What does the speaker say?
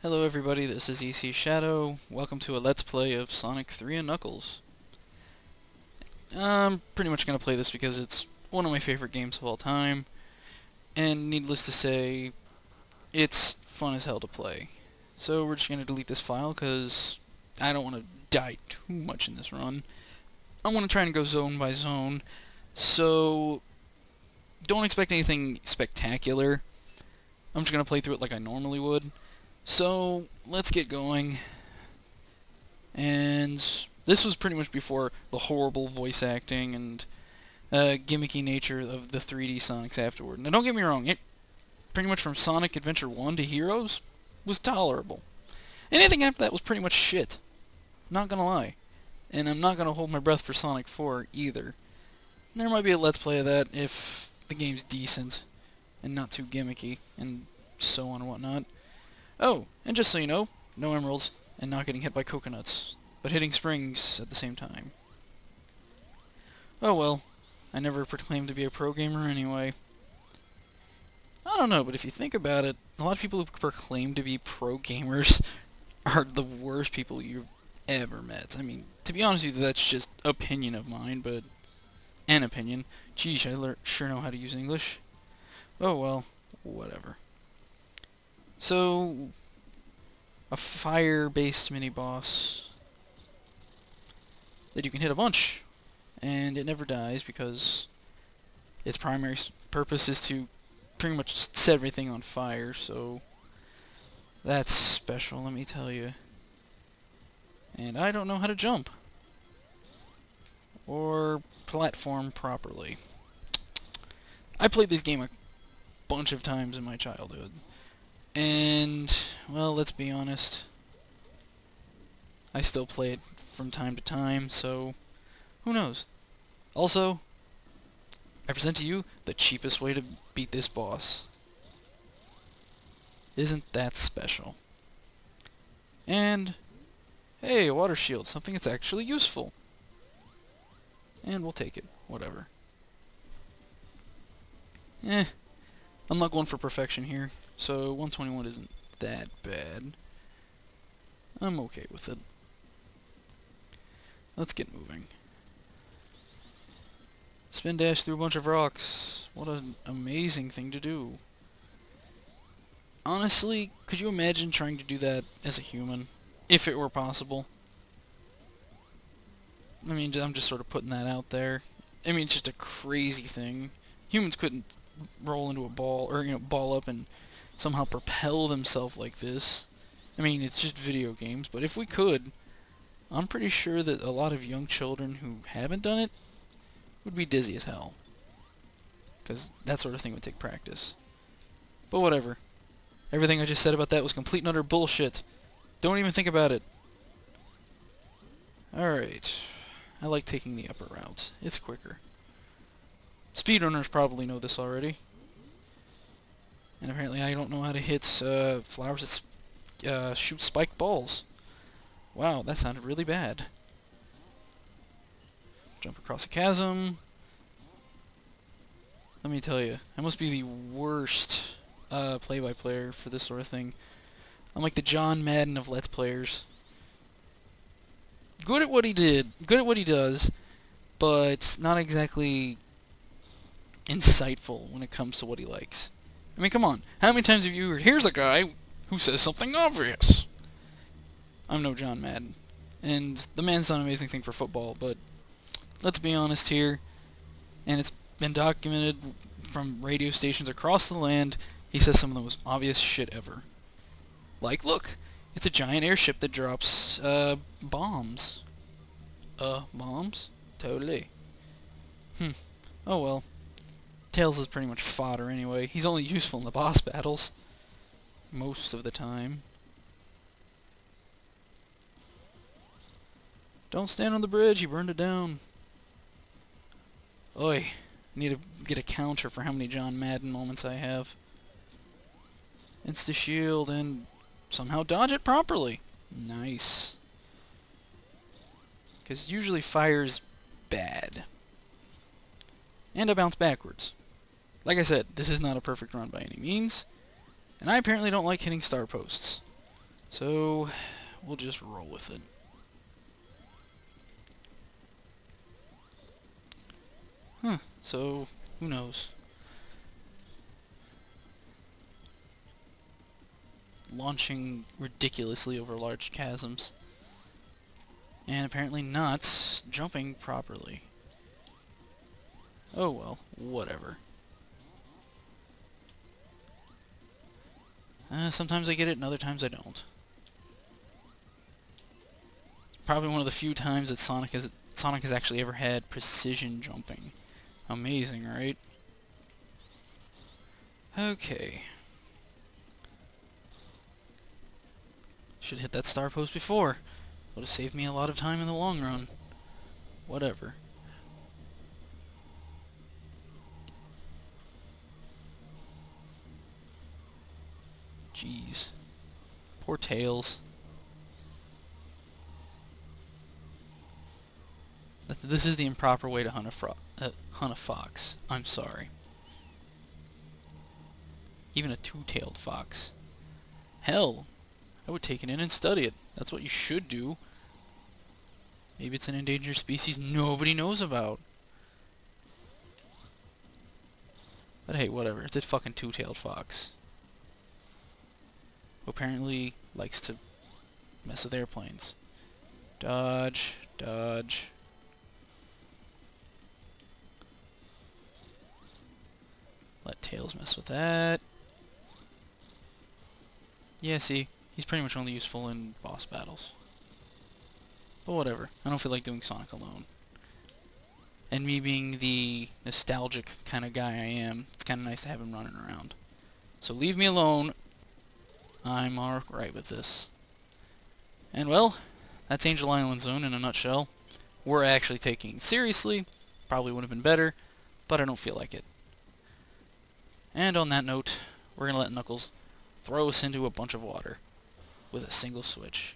Hello everybody, this is EC Shadow. Welcome to a Let's Play of Sonic 3 and Knuckles. I'm pretty much going to play this because it's one of my favorite games of all time, and needless to say, it's fun as hell to play. So we're just going to delete this file because I don't want to die too much in this run. I want to try and go zone by zone, so don't expect anything spectacular. I'm just going to play through it like I normally would. So, let's get going. And this was pretty much before the horrible voice acting and gimmicky nature of the 3D Sonics afterward. Now, don't get me wrong, it pretty much from Sonic Adventure 1 to Heroes was tolerable. Anything after that was pretty much shit. Not gonna lie. And I'm not gonna hold my breath for Sonic 4 either. There might be a Let's Play of that if the game's decent and not too gimmicky and so on and whatnot. Oh, and just so you know, no emeralds, and not getting hit by coconuts, but hitting springs at the same time. Oh well, I never proclaimed to be a pro gamer anyway. I don't know, but if you think about it, a lot of people who proclaim to be pro gamers are the worst people you've ever met. I mean, to be honest with you, that's just opinion of mine, but an opinion. Geez, I sure know how to use English. Oh well, whatever. So, a fire-based mini-boss that you can hit a bunch, and it never dies because its primary purpose is to pretty much set everything on fire, so that's special, let me tell you. And I don't know how to jump or platform properly. I played this game a bunch of times in my childhood. And, well, let's be honest, I still play it from time to time, so who knows? Also, I present to you the cheapest way to beat this boss. Isn't that special? And, hey, a water shield, something that's actually useful. And we'll take it, whatever. I'm not going for perfection here, so 121 isn't that bad. I'm okay with it. Let's get moving. Spin dash through a bunch of rocks. What an amazing thing to do. Honestly, could you imagine trying to do that as a human? If it were possible. I mean, I'm just sort of putting that out there. I mean, it's just a crazy thing. Humans couldn't roll into a ball, or, ball up and somehow propel themselves like this. I mean, it's just video games, but if we could, I'm pretty sure that a lot of young children who haven't done it would be dizzy as hell. Because that sort of thing would take practice. But whatever. Everything I just said about that was complete and utter bullshit. Don't even think about it. Alright. I like taking the upper route. It's quicker. Speedrunners probably know this already. And apparently I don't know how to hit flowers that shoot spiked balls. Wow, that sounded really bad. Jump across a chasm. Let me tell you, I must be the worst play-by-player for this sort of thing. I'm like the John Madden of Let's Players. Good at what he does, but not exactly insightful when it comes to what he likes. I mean, come on. How many times have you heard, here's a guy who says something obvious? I'm no John Madden. And the man's done an amazing thing for football, but let's be honest here, and it's been documented from radio stations across the land, he says some of the most obvious shit ever. Like, look, it's a giant airship that drops, bombs. Bombs? Totally. Oh well. Tails is pretty much fodder anyway. He's only useful in the boss battles. Most of the time. Don't stand on the bridge, he burned it down. Oi. I need to get a counter for how many John Madden moments I have. Insta-shield and somehow dodge it properly. Nice. Because usually fire's bad. And I bounce backwards. Like I said, this is not a perfect run by any means, and I apparently don't like hitting star posts. So, we'll just roll with it. So, who knows? Launching ridiculously over large chasms. And apparently not jumping properly. Oh well, whatever. Sometimes I get it and other times I don't. It's probably one of the few times that Sonic has actually ever had precision jumping. Amazing, right? Okay. Should hit that star post before. Would have saved me a lot of time in the long run. Whatever. Jeez. Poor Tails. This is the improper way to hunt a fox. I'm sorry. Even a two-tailed fox. Hell, I would take it in and study it. That's what you should do. Maybe it's an endangered species nobody knows about. But hey, whatever. It's a fucking two-tailed fox. Who apparently likes to mess with airplanes. Dodge, dodge. Let Tails mess with that. Yeah, see? He's pretty much only useful in boss battles. But whatever. I don't feel like doing Sonic alone. And me being the nostalgic kind of guy I am, it's kind of nice to have him running around. So leave me alone. I'm alright with this. And well, that's Angel Island Zone in a nutshell. We're actually taking it seriously. Probably would have been better, but I don't feel like it. And on that note, we're going to let Knuckles throw us into a bunch of water with a single switch.